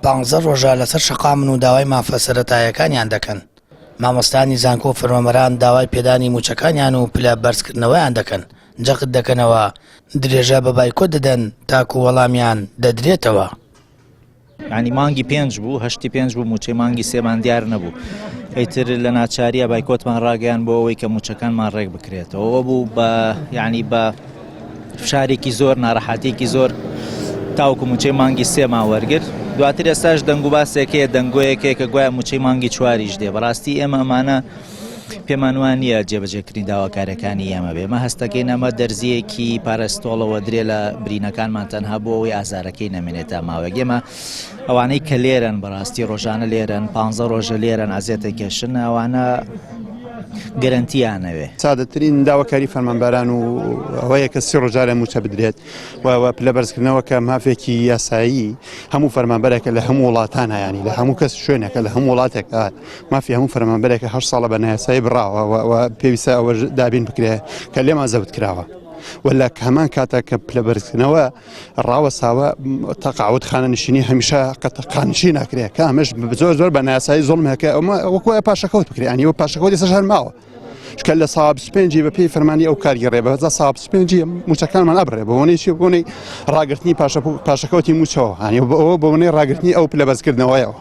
15 ڕۆژە لەسەر شەقامن و داوای مافە سەرەتاییەکانیان دەکەن. مامۆستانی زانکۆ و فەرمانبەران داوای پێدانی موچەکانیان و پلە بەرزکردنەوەیان دەکەن، جەقت دەکەنەوە، درێژە بە بایکۆ دەدەن تاکو وەڵامیان دەدرێتەوە. ینی مانگی 5 بوو، هەشتی 5 بوو، موچەی مانگی 3مان دیار نەبوو. ئەیتر لە ناچاریە بایکۆتمان ڕاگەیان بۆ ئەوەی کە موچەکانمان ڕێک بکرێتەوە. ئەوە بوو بە فشارێکی زۆر، ناڕەحەتێکی زۆر، تاوکو موچەی مانگی 3مان وەرگرت. دواتر ئێستاش دەنگ و باسێکەیە، دەنگۆیەکەیە کە گوایە موچەی مانگی 4یش دێ. بەڕاستی ئێمە ئەمانە پێمان وان نییە جێبەجێکردنی داواکارەکانی ئێمە بێ. ئێمە هەستەکەین ئەمە دەرزیەکی پارەستۆڵەوە درێ لە برینەکانمان تەنها بۆ ئەوەی ئازارەکەی نەمێنێتە ماوەیەک. ئێمە ئەوانەی کە لێرن بەڕاستی ڕۆژانە لێرن، 15 ڕۆژە لێرن ئازێتێکێشن، ئەوانە گەرنتیانەوێ. سادەترین داواکاری فەرمانبەران و ئەوەیە کە 30 ڕۆژارە موچە بدرێت و پلە بەرزکردنەوە کە مافێکی یاسایی هەموو فەرمانبەرێکە لە هەموو وڵاتان هەیانی لە هەموو کەس شوێنێکە لە هەموو وڵاتێکە مافی هەموو فەرمانبەرێکە 8 ساڵە بە نایاسایی بڕاوە و پێویستە ئەوە دابین بکرێ کە لێمان زەوت کراوە. ولا هەمان کاتە کە پلە بەرزکردنەوە ڕاوە ساوە تەقاعود خانەنشینی هەمیشە قانشی ناکرێت کە ئەمەش زۆر بە نایاسایی زوڵم هەکە وەکوە پاشەکەوت بکرێ، ئەنی وە پاشەکەوتی سەر ماوە. شکل لە ساڵ 25 بە پێی فەرمانی ئەو کارگەڕێ بەهزار ساڵ 25 موچەکانمان ئەبڕێ بۆنەی چی بۆنەی ڕاگررتنی پاشەکەوتی موچەوە، هەنی ئەوە بۆنەی ڕاگررتنی ئەو پلە بەرزکردنەوەیەوە.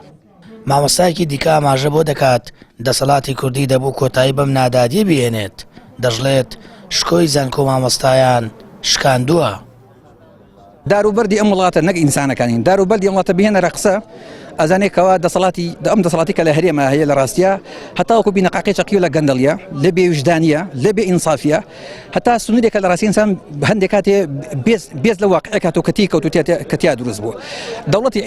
مامۆستایەکی دیکە ئاماژە بۆ دەکات دەسەڵاتی کوردی دەبوو کۆتایی بەم نادادی بێنێت. دەژڵێت شکۆی زانکۆ مامۆستایان شکاندووە. داروبەردی ئەم وڵاتە نەک ئینسانەکانین، داروبەردی ئەم وڵاتە بهێنە ڕەقسە ئەزانێکەوە ئەم دەسەڵاتی کە لە هەرێمە هەیە لە ڕاستیە هەتاوەکو بینەقاقی چەقی و لە گەندەڵیە لە بێ وجدانیە لە بێ ئینسافیە هەتا سنوورێکە لە ڕاستی ئینسان هەندێک کاتێ بێز لە واقعەکە کاتۆ کەتی کەوتیا دروست بوو. دەوڵەتی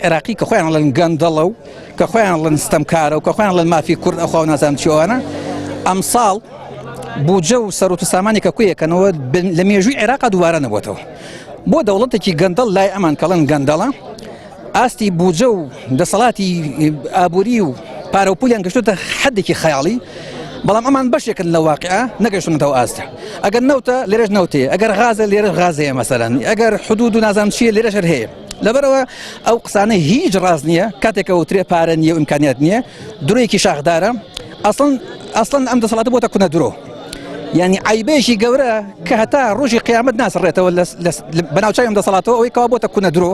عێراقی کە خۆیان لەن گەندەڵە و کە خۆیان لەن ستەمکارە و کە خۆیان لە مافی کورد ئەخوا نازانم چیوانە ئەمساڵ بوجە و سەرۆت و سامانی کە کویەکەنەوە لە مێژووی عێراقا دووبارە نەبووەتەوە. بۆ دەوڵەتێکی گەندەڵ لای ئەمان کەڵەن گەندەڵە ئاستی بوجە و دەسەڵاتی ئابووری و پارەپولیان گەشتوتە حەدێکی خەیاڵی، بەڵام ئەمان بەشێکن لە واقعە نەگەشتونەتەوە ئاستە. ئەگەر نەوتە لێرەش نەوتەیە، ئەگەر غازە لێرە غازەیە مەسەلەن، ئەگەر حدود و نازانم چیە لێرەش هەیە. لەبەرەوە ئەو قسانە هیچ ڕاز نییە، کاتێکە وترێ پارە نییە و ئیمکانیات نییە، درۆیەکی شاخدارە. ئەسڵەن ئەم دەسەڵاتە بۆتە کونە درۆ. یعنی عیبێکی گەورە کە هەتا ڕۆژی قیامەت ناسڕێتەوە بەناوچای ئەم دەسەڵاتەوە ئەوەی کەوا بۆتە کونە درۆ،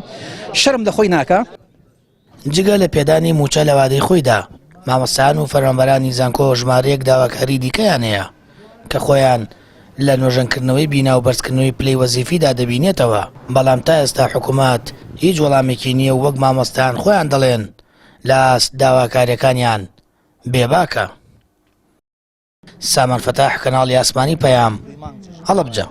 شەرم لە خۆی ناکە. جگە لە پێدانی موچە لە وادەی خۆیدا مامۆستایان و فەرمانبەرانی زانکۆ ژمارەیەک داواکاری دیکەیان هەیە کە خۆیان لە نوێژەنکردنەوەی بینا و بەرزکردنەوەی پلەی وەزیفیدا دەبینێتەوە، بەڵام تا ئێستا حکوومەت هیچ وەڵامێکی نییە و وەک مامۆستایان خۆیان دەڵێن لە داواکاریەکانیان بێباکە. سامان فتاح، کەناڵی ئاسمانی پەیام، هەڵەبجە.